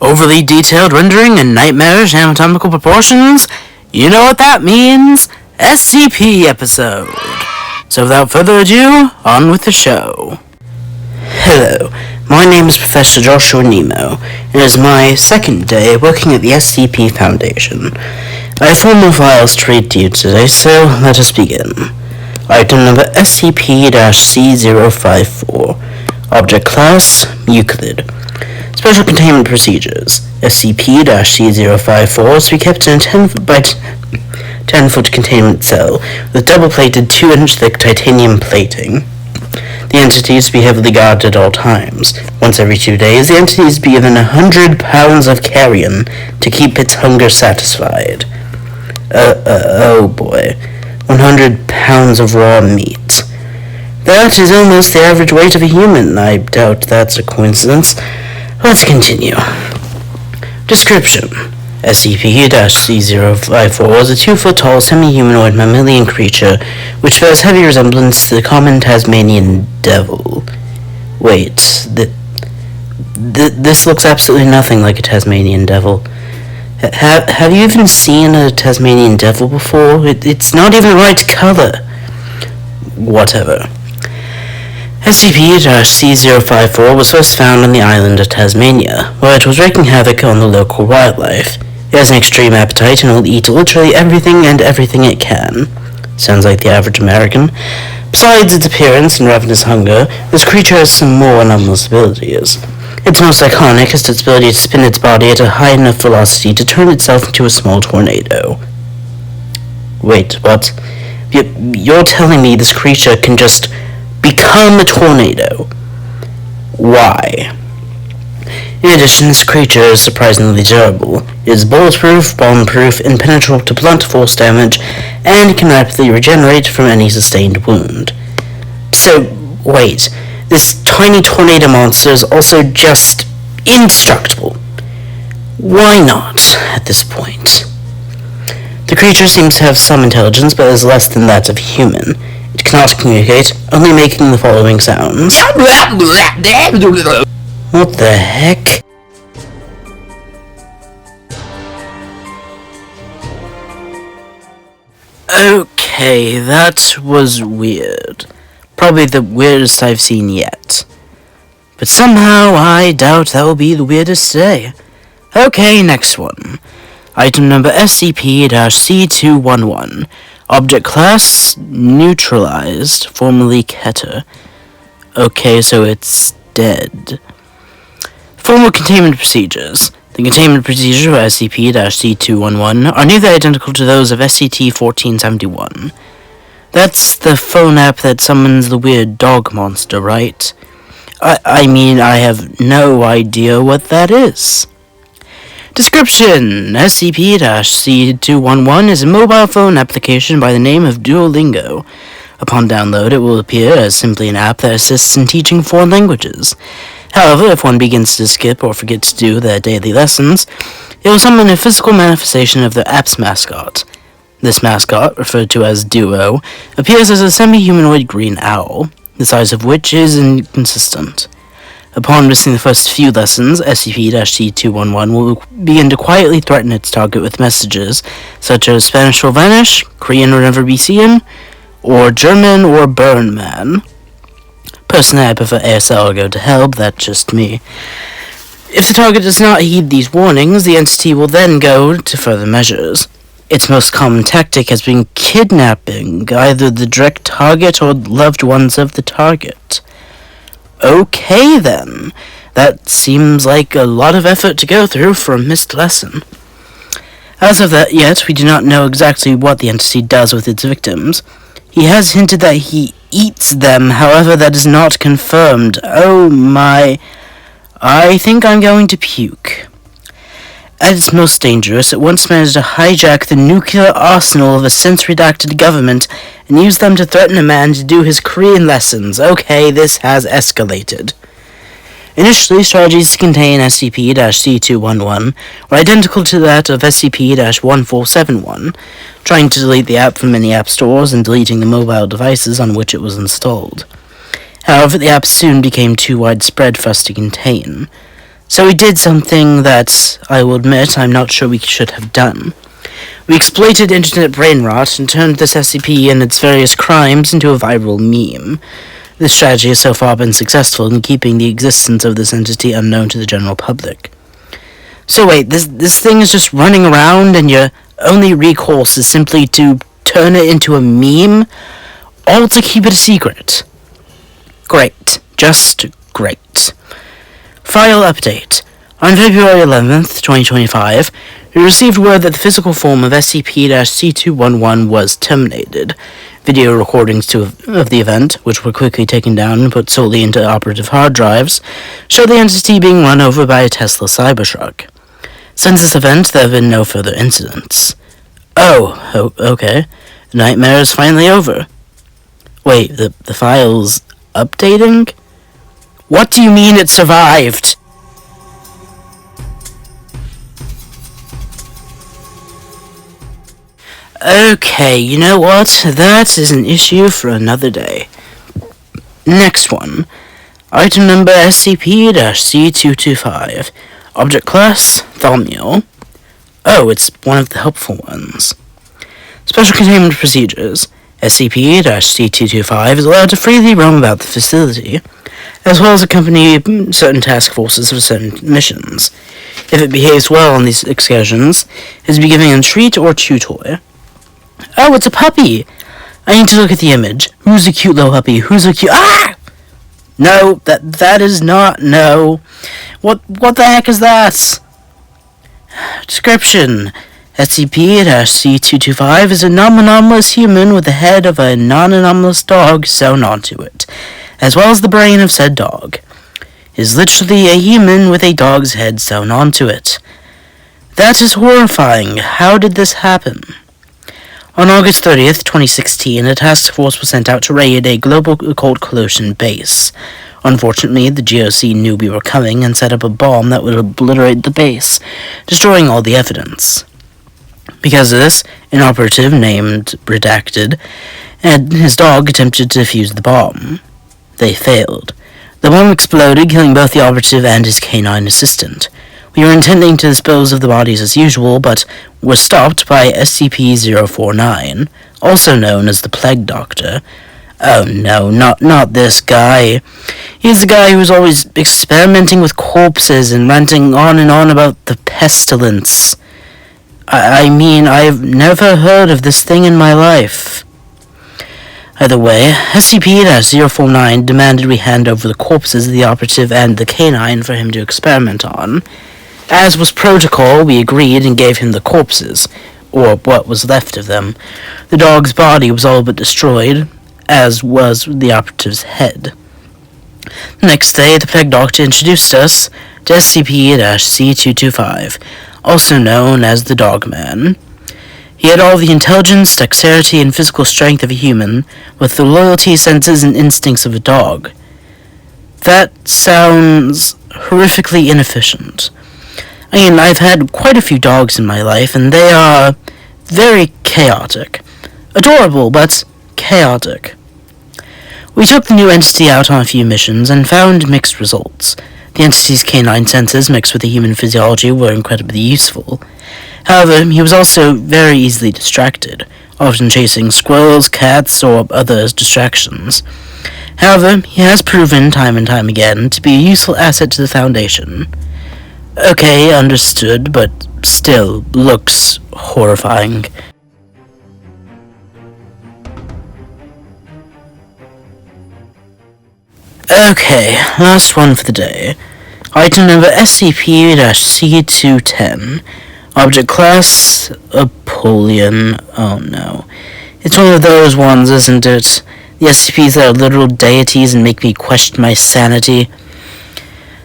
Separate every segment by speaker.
Speaker 1: overly detailed rendering and nightmarish anatomical proportions? You know what that means? SCP episode. So without further ado, on with the show. Hello, my name is Professor Joshua Nemo, and it is my second day working at the SCP Foundation. I have 4 more files to read to you today, so let us begin. Item number SCP-C054. Object Class, Euclid. Special Containment Procedures. SCP-C054 is to be kept in a 10 by 10 foot containment cell with double-plated 2-inch thick titanium plating. The entity is to be heavily guarded at all times. Once every 2 days, the entity is to be given 100 pounds of carrion to keep its hunger satisfied. Oh boy. 100 pounds of raw meat. That is almost the average weight of a human. I doubt that's a coincidence. Let's continue. Description. SCP-C054 is a 2-foot-tall semi-humanoid mammalian creature which bears heavy resemblance to the common Tasmanian devil. Wait, this looks absolutely nothing like a Tasmanian devil. Have you even seen a Tasmanian devil before? It's not even the right color. Whatever. SCP-C054 was first found on the island of Tasmania, where it was wreaking havoc on the local wildlife. It has an extreme appetite and will eat literally everything and everything it can. Sounds like the average American. Besides its appearance and ravenous hunger, this creature has some more anomalous abilities. Its most iconic is its ability to spin its body at a high enough velocity to turn itself into a small tornado. Wait, what? You're telling me this creature can just become a tornado? Why? In addition, this creature is surprisingly durable. It is bulletproof, bomb-proof, impenetrable to blunt force damage, and can rapidly regenerate from any sustained wound. So, wait, this tiny tornado monster is also just indestructible. Why not, at this point? The creature seems to have some intelligence, but is less than that of a human. It cannot communicate, only making the following sounds. What the heck? Okay, that was weird. Probably the weirdest I've seen yet. But somehow I doubt that will be the weirdest today. Okay, next one. Item number SCP-C211. Object Class, Neutralized, formerly Keter. Okay, so it's dead. Formal Containment Procedures. The containment procedures for SCP-C211 are nearly identical to those of SCP-1471. That's the phone app that summons the weird dog monster, right? I mean, I have no idea what that is. Description. SCP-C211 is a mobile phone application by the name of Duolingo. Upon download, it will appear as simply an app that assists in teaching foreign languages. However, if one begins to skip or forget to do their daily lessons, it will summon a physical manifestation of the app's mascot. This mascot, referred to as Duo, appears as a semi-humanoid green owl, the size of which is inconsistent. Upon missing the first few lessons, SCP-C211 will begin to quietly threaten its target with messages such as Spanish will vanish, Korean will never be seen, or German or burn man. Personally, I prefer ASL or go to hell, but that's just me. If the target does not heed these warnings, the entity will then go to further measures. Its most common tactic has been kidnapping either the direct target or loved ones of the target. Okay then, that seems like a lot of effort to go through for a missed lesson. As of that yet, we do not know exactly what the entity does with its victims. He has hinted that he eats them, however that is not confirmed. Oh my, I think I'm going to puke. At its most dangerous, it once managed to hijack the nuclear arsenal of a since-redacted government and use them to threaten a man to do his Korean lessons. Okay, this has escalated. Initially, strategies to contain SCP-C211 were identical to that of SCP-1471, trying to delete the app from many app stores and deleting the mobile devices on which it was installed. However, the app soon became too widespread for us to contain. So we did something that, I will admit, I'm not sure we should have done. We exploited internet brain rot and turned this SCP and its various crimes into a viral meme. This strategy has so far been successful in keeping the existence of this entity unknown to the general public. So wait, this thing is just running around and your only recourse is simply to turn it into a meme? All to keep it a secret. Great. Just great. File update. On February 11th, 2025, we received word that the physical form of SCP-C211 was terminated. Video recordings of the event, which were quickly taken down and put solely into operative hard drives, show the entity being run over by a Tesla Cybertruck. Since this event, there have been no further incidents. Oh, okay. The nightmare is finally over. Wait, the file's updating? What do you mean it survived? Okay, you know what? That is an issue for another day. Next one. Item number SCP-C225. Object class, Thaumiel. Oh, it's one of the helpful ones. Special containment procedures. SCP-C225 is allowed to freely roam about the facility, as well as accompany certain task forces for certain missions. If it behaves well on these excursions, it is to be given a treat or chew toy. Oh, it's a puppy! I need to look at the image. Who's a cute little puppy? Who's a cute... Ah! No, that is not... No. What the heck is that? Description. SCP-C225 is a non-anomalous human with the head of a non-anomalous dog sewn onto it, as well as the brain of said dog. It is literally a human with a dog's head sewn onto it. That is horrifying. How did this happen? On August 30th, 2016, a task force was sent out to raid a global occult collusion base. Unfortunately, the GOC knew we were coming and set up a bomb that would obliterate the base, destroying all the evidence. Because of this, an operative named Redacted and his dog attempted to defuse the bomb. They failed. The bomb exploded, killing both the operative and his canine assistant. We were intending to dispose of the bodies as usual, but were stopped by SCP-049, also known as the Plague Doctor. Oh no, not this guy. He's the guy who's always experimenting with corpses and ranting on and on about the pestilence. I mean, I've never heard of this thing in my life. Either way, SCP-049 demanded we hand over the corpses of the operative and the canine for him to experiment on. As was protocol, we agreed and gave him the corpses, or what was left of them. The dog's body was all but destroyed, as was the operative's head. The next day, the Plague Doctor introduced us to SCP-C225, also known as the Dogman. He had all the intelligence, dexterity, and physical strength of a human, with the loyalty, senses, and instincts of a dog. That sounds horrifically inefficient. I mean, I've had quite a few dogs in my life, and they are very chaotic. Adorable, but chaotic. We took the new entity out on a few missions and found mixed results. The entity's canine senses mixed with the human physiology were incredibly useful. However, he was also very easily distracted, often chasing squirrels, cats, or other distractions. However, he has proven time and time again to be a useful asset to the Foundation. Okay, understood, but still looks horrifying. Okay, last one for the day. Item number SCP-C210. Object class, Apollyon. Oh no. It's one of those ones, isn't it? The SCPs that are literal deities and make me question my sanity.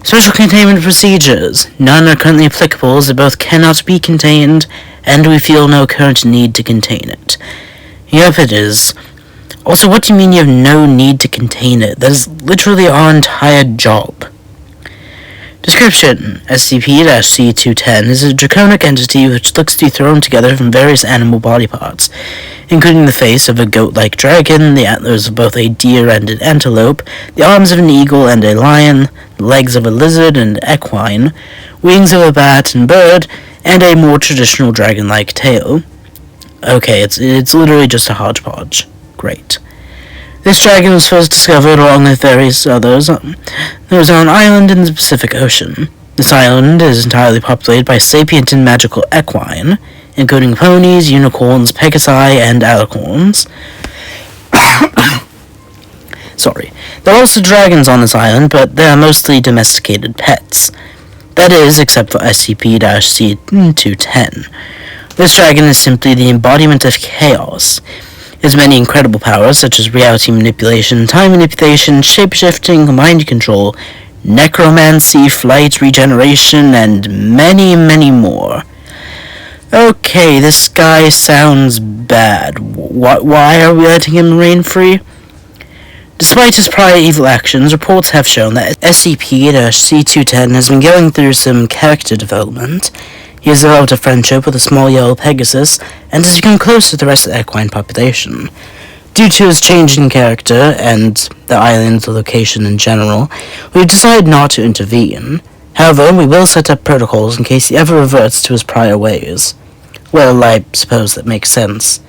Speaker 1: Special containment procedures. None are currently applicable as they both cannot be contained, and we feel no current need to contain it. Yep, it is. Also, what do you mean you have no need to contain it? That is literally our entire job. Description: SCP-C210 is a draconic entity which looks to be thrown together from various animal body parts, including the face of a goat-like dragon, the antlers of both a deer and an antelope, the arms of an eagle and a lion, the legs of a lizard and equine, wings of a bat and bird, and a more traditional dragon-like tail. Okay, it's literally just a hodgepodge. Great. This dragon was first discovered along with various others. There was on an island in the Pacific Ocean. This island is entirely populated by sapient and magical equine, including ponies, unicorns, pegasi, and alicorns. Sorry. There are also dragons on this island, but they are mostly domesticated pets. That is, except for SCP-C210. This dragon is simply the embodiment of chaos. It has many incredible powers, such as reality manipulation, time manipulation, shape-shifting, mind control, necromancy, flight, regeneration, and many, many more. Okay, this guy sounds bad. Why are we letting him reign free? Despite his prior evil actions, reports have shown that SCP-C210 has been going through some character development. He has developed a friendship with a small yellow Pegasus, and has become close to the rest of the equine population. Due to his change in character, and the island's location in general, we've decided not to intervene. However, we will set up protocols in case he ever reverts to his prior ways. Well, I suppose that makes sense.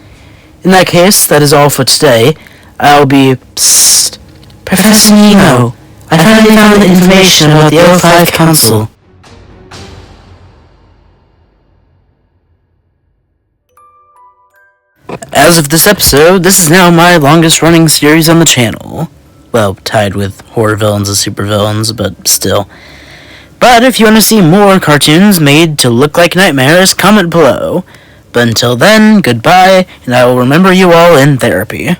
Speaker 1: In that case, that is all for today. I'll be... Psst. Professor Nemo, I finally found the information about the O5 Council. As of this episode, this is now my longest running series on the channel. Well, tied with horror villains and supervillains, but still. But if you want to see more cartoons made to look like nightmares, comment below. But until then, goodbye, and I will remember you all in therapy.